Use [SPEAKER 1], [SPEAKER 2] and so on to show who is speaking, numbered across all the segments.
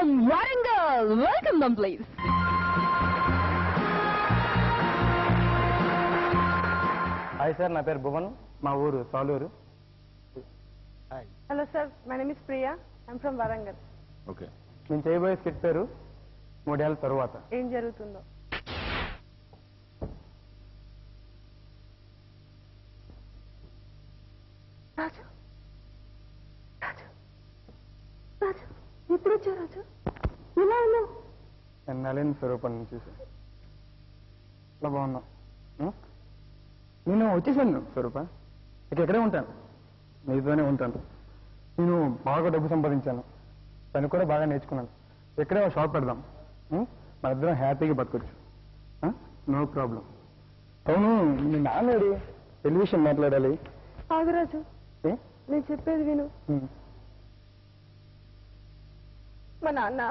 [SPEAKER 1] from Warangal. Welcome them, please.
[SPEAKER 2] Hi sir, na peru Bhuvan, ma uru Saluru.
[SPEAKER 3] Hi. Hello sir, my name is Priya. I'm from Warangal.
[SPEAKER 2] Okay. నేను చేయబోయే skit పేరు 3 ఏళ్ల తరువాత.
[SPEAKER 3] ఏం జరుగుతుందో. రాజు రాజు రాజు ఎప్పుడు వచ్చావు రాజు? ఇలా ఉన్నావు?
[SPEAKER 2] నేను నలిన్ స్వరూపం చూసి చాలా బాగున్నా. నేను వచ్చేసాను స్వరూప, ఇక్కడే ఉంటాను, మీతోనే ఉంటాను. నేను బాగా డబ్బు సంపాదించాను, పని కూడా బాగా నేర్చుకున్నాను. ఇక్కడే ఒక షాప్ పెడదాం, మన ఇద్దరం హ్యాపీగా బతకొచ్చు. No problem. అవును, మీ నాన్నడి టెలివిజన్ మాట్లాడాలి.
[SPEAKER 3] ఆగరాజు, నేను చెప్పేది విను. మా నాన్న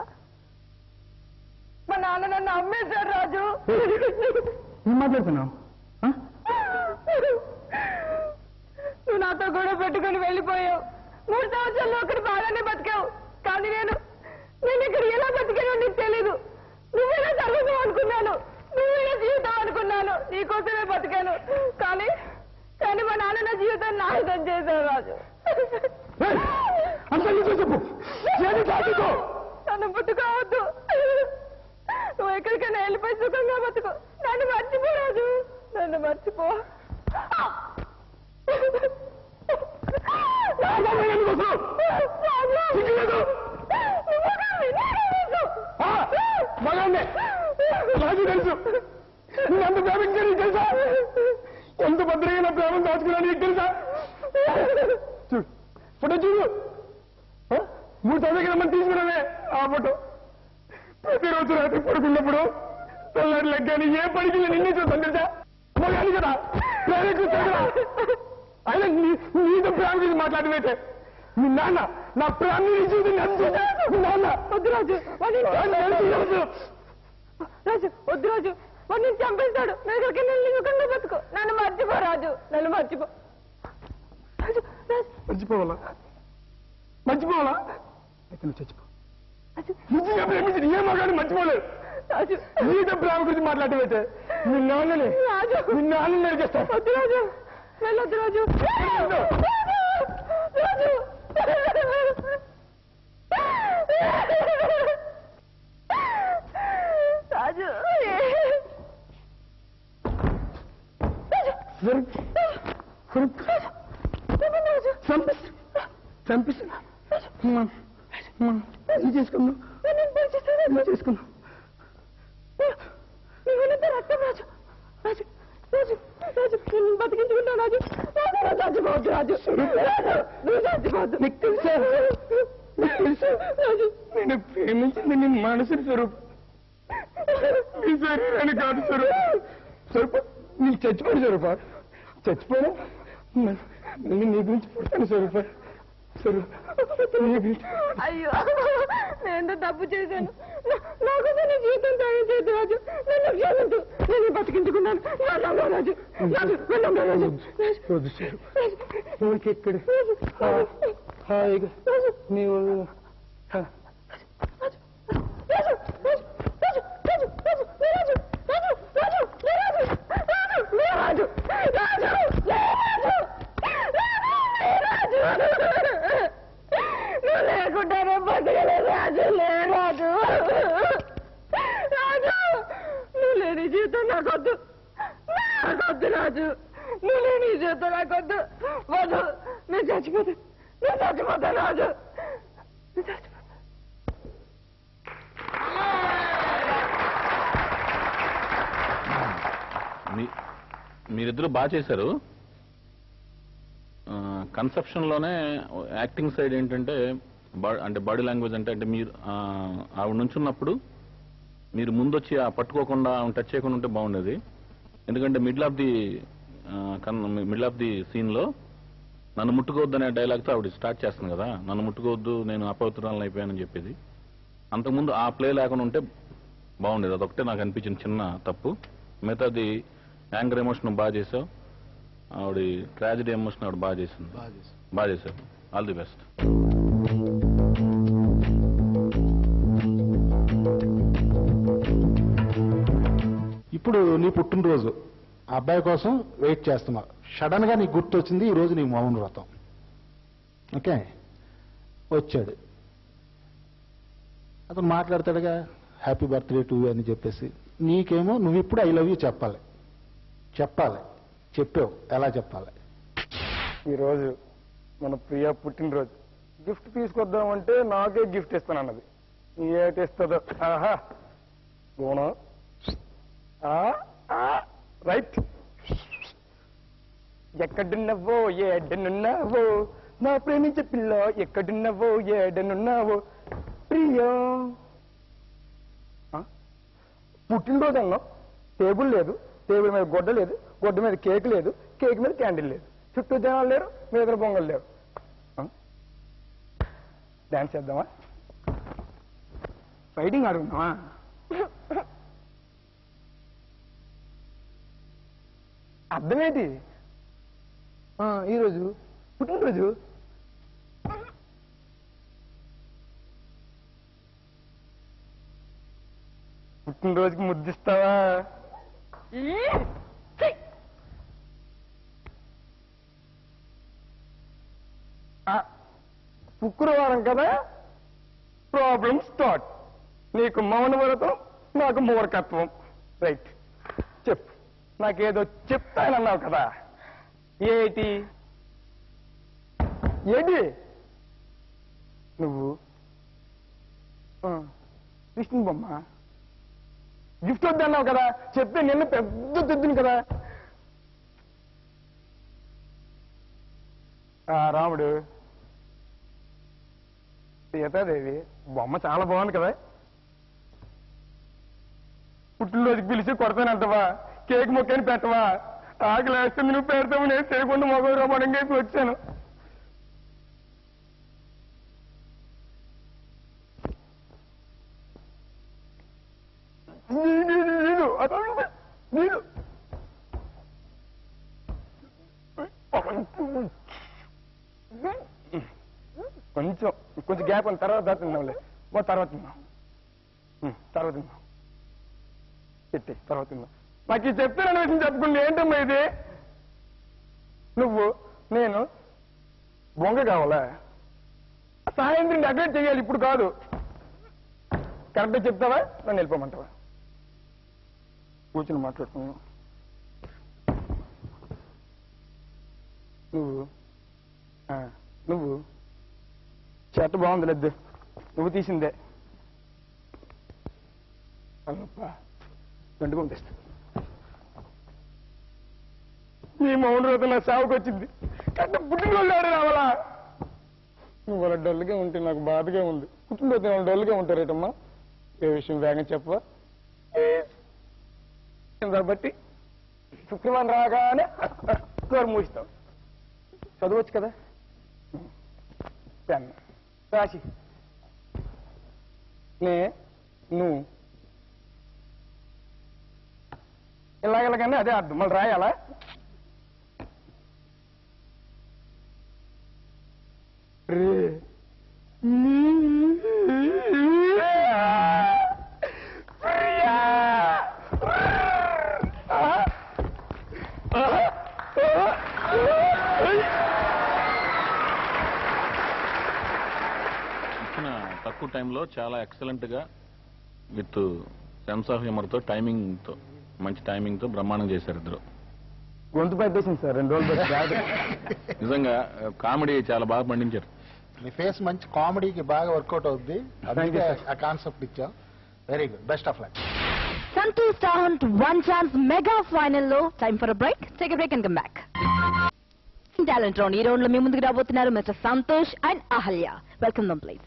[SPEAKER 3] నన్ను అమ్మేశారు రాజు.
[SPEAKER 2] ఏం మాట్లాడుతున్నావు?
[SPEAKER 3] నువ్వు నాతో గొడవ పెట్టుకుని వెళ్ళిపోయావు. 3 సంవత్సరాలు ఒకటి బాగానే బతికావు, కానీ నేను ఇక్కడ ఎలా బతికానో నీకు తెలీదు. నువ్వేనా సర్వసం అనుకున్నాను, నువ్వేనా జీవితం అనుకున్నాను, నీకోసమే బతికాను. కానీ మా నాన్న నా జీవితాన్ని నాశనం చేశావు రాజు. నన్ను పుట్టుకోవద్దు, నువ్వు ఎక్కడికైనా వెళ్ళిపోయి సుఖంగా బతుకు. నన్ను మర్చిపో రాజు, నన్ను మర్చిపో.
[SPEAKER 2] రాజు తెలుసు, నేను అంత ప్రేమించాను నీకు తెలుసా? ఎంత భద్రంగా నా ప్రేమను దాచుకున్నాను నీకు తెలుసా? చూడు ఫోటో, చూడు 3 సంవత్సరాల క్రితం తీసుకున్నావే ఆ ఫోటో. ప్రతిరోజు రాత్రి పడుకున్నప్పుడు తెల్లారి లెగ్గాని ఏ పడికి నిన్నే చూస్తాను తెలుసా? మొగాలి కదా, ప్రేమిస్తాను కదా. అయినా నీతో ప్రేమ గురించి మాట్లాడమైతే మీ నాన్న నా ప్రేమ చూసి మీ నాన్న
[SPEAKER 3] వద్దు రాజు, రాజు వద్దు రాజు, వాడు నేను చంపేస్తాడు. నేను ఎక్కడికైనా సుఖంగా బతుకు. నన్ను మర్చిపో రాజు, నన్ను మర్చిపో.
[SPEAKER 2] మర్చిపోవాలా? మర్చిపోవాలా? అయితే నువ్వు చచ్చిపో. నిజంగా ప్రేమించి ఏ మగాడు మర్చిపోలేదు. నీతో ప్రేమ గురించి మాట్లాడమైతే మీ నాన్నని నరికేస్తాను.
[SPEAKER 3] వద్దు రాజు, వెళ్ళొద్దు రాజు. రాజు రాజు
[SPEAKER 2] చంపిస్తున్నా చేసుకున్నావు చేసుకున్నావు.
[SPEAKER 3] నువ్వునంత రక్తం రాజు. రాజు రాజు రాజు, నేను బతికించుకుంటాను రాజు. చచ్చిపోవద్దు రాజు, నువ్వు చచ్చిపోవద్దు.
[SPEAKER 2] నీకు తెలుసా రాజు, నేను ప్రేమించింది నీ మనసు స్వరూప్, నీ శరీరాన్ని కాదు స్వరూప్. స్వరూప నీకు చచ్చిపోయి స్వరూప, చచ్చిపోయినా నీ గురించి పుట్టాను స్వరూప. స్వరూప నీ గురించి.
[SPEAKER 3] అయ్యో, నేను తప్పు చేశాను. నాకు నీ జీవితం త్యాగం చేయదు రాజు. నన్ను క్షమించు, నేను బతికించుకున్నాను. రాజు
[SPEAKER 2] వద్దు స్వరూప్, ఎక్కడ హాయిగా నీవు
[SPEAKER 3] నువ్వు లేకుండానే బతకలేదు రాజు. రాజు రాజు, నువ్వు లేని జీవితం నాకొద్దు, నాకొద్దు రాజు. నువ్వు లేని జీవితం నాకొద్దు. వద్దు, నేను చచ్చిపోతాను రాజు, నేను చచ్చిపోతాను.
[SPEAKER 4] మీరిద్దరూ బాగా చేశారు. కన్సెప్షన్ లోనే యాక్టింగ్ సైడ్ ఏంటంటే అంటే బాడీ లాంగ్వేజ్ అంటే మీరు ఆవిడ నుంచున్నప్పుడు మీరు ముందొచ్చి పట్టుకోకుండా టచ్ చేయకుండా ఉంటే బాగుండేది. ఎందుకంటే మిడిల్ ఆఫ్ ది సీన్ లో నన్ను ముట్టుకోవద్దు అనే డైలాగ్తో ఆవిడ స్టార్ట్ చేస్తుంది కదా, నన్ను ముట్టుకోవద్దు, నేను అపవిత్రాలను అయిపోయానని చెప్పేది. అంతకుముందు ఆ ప్లే లేకుండా ఉంటే బాగుండేది. అదొకటే నాకు అనిపించిన చిన్న తప్పు. మిగతాది యాంగర్ ఎమోషన్ బాగా చేసావు, ఆవిడ ట్రాజడీ ఎమోషన్ ఆవిడ బాగా చేసింది. బాగా చేసావు. All the best.
[SPEAKER 2] ఇప్పుడు నీ పుట్టినరోజు ఆ అబ్బాయి కోసం వెయిట్ చేస్తున్నావు. సడన్ గా నీకు గుర్తొచ్చింది ఈ రోజు నీ మౌన వ్రతం. ఓకే, వచ్చాడు, అతను మాట్లాడతాడుగా హ్యాపీ బర్త్డే టు యూ అని చెప్పేసి. నీకేమో నువ్వు ఇప్పుడు ఐ లవ్ యూ చెప్పాలి. చెప్పావు, ఎలా చెప్పాలి?
[SPEAKER 5] ఈరోజు మన ప్రియ పుట్టినరోజు, గిఫ్ట్ తీసుకొద్దామంటే నాకే గిఫ్ట్ ఇస్తానన్నది. ఏటిస్తుందో ఆహా గుణం. రైట్. ఎక్కడున్నావో ఏడనున్నావో నా ప్రేమించే పిల్ల, ఎక్కడున్నావో ఏడనున్నావో ప్రియా. పుట్టినరోజు అన్నాం, టేబుల్ లేదు, టేబుల్ మీద గొడ్డ లేదు, గొడ్డ మీద కేక్ లేదు, కేక్ మీద క్యాండిల్ లేదు, చుట్టూ జనాలు లేరు, మీద పొంగలు లేరు. డాన్స్ చేద్దామా? ఫైటింగ్ ఆడుకుందామా? అర్థమేంటి? ఈరోజు పుట్టినరోజు. పుట్టినరోజుకి ముద్దిస్తావా? శుక్రవారం కదా, ప్రాబ్లం స్టార్ట్. నీకు మౌన వ్రతం, నాకు మూర్ఖత్వం. రైట్, చెప్పు. నాకేదో చెప్తానన్నావు కదా, ఏంటి? నువ్వు కృష్ణ బొమ్మ గిఫ్ట్ వద్దన్నావు కదా, చెప్తే నిన్ను పెద్ద తెద్దును కదా. రాముడు, సీతాదేవి బొమ్మ చాలా బాగుంది కదా. పుట్టినరోజుకి పిలిచి కొడతానంటవా? కేక్ మొక్కని పెట్టవా? ఆకలి వేస్తుంది, నువ్వు పెడతావు, నేను చేయకుండా మొగలు రమ్మడంగా వచ్చాను. కొంచెం గ్యాప్ ఉంది, తర్వాత తిన్నాంలే. తర్వాత తిన్నాం, పెట్టి తర్వాత తిన్నాం. నాకు ఇది చెప్తానని విషయం చెప్పుకుంటే ఏంటమ్మా ఇది? నువ్వు నేను బొంగ కావాలా? సాయంత్రం డెకరేట్ చేయాలి, ఇప్పుడు కాదు. కరెక్ట్గా చెప్తావా? నన్ను వెళ్ళిపోమంటావా? కూర్చుని మాట్లాడుకున్నావు. నువ్వు చెత్త బాగుంది లేదు, నువ్వు తీసిందే. గంట పంపిస్తా. నీ మౌన రోజు నా సాగుకు వచ్చింది, కట్ట పుట్టినరోజు ఆడే రావాలా? నువ్వు వాళ్ళ డల్గా ఉంటే నాకు బాధగా ఉంది. పుట్టినరోజు వాళ్ళు డల్గా ఉంటారేటమ్మా? ఏ విషయం వేగంగా చెప్పవా? కాబట్టి శుక్రవారం రాగానే కూర మూస్తావు. చదవచ్చు కదా, పెన్ రాసి. నువ్వు ఇలాగలగానే అదే అర్థం. మళ్ళీ రాయాలా?
[SPEAKER 4] ఇచ్చిన తక్కువ టైంలో చాలా ఎక్సలెంట్ గా విత్ సెన్స్ ఆఫ్ హ్యూమర్ తో, టైమింగ్ తో, మంచి టైమింగ్ తో బ్రహ్మాండం చేశారు ఇద్దరు.
[SPEAKER 5] గొంతు పెట్టేసింది సార్ 2 రోజులు.
[SPEAKER 4] నిజంగా కామెడీ చాలా బాగా పండించారు.
[SPEAKER 2] నీ ఫేస్ మంచి కామెడీకి బాగా వర్కౌట్ అవుద్ది, అందుకే ఆ కాన్సెప్ట్ ఇచ్చా. Very good, best of luck.
[SPEAKER 1] Santosh Talent One Chance Mega Final లో time for a break. Take a break and come back. Talent round. ఈ రౌండ్ లో మీ ముందుకు రాబోతున్నారు mister Santosh and Ahalya. Welcome them please.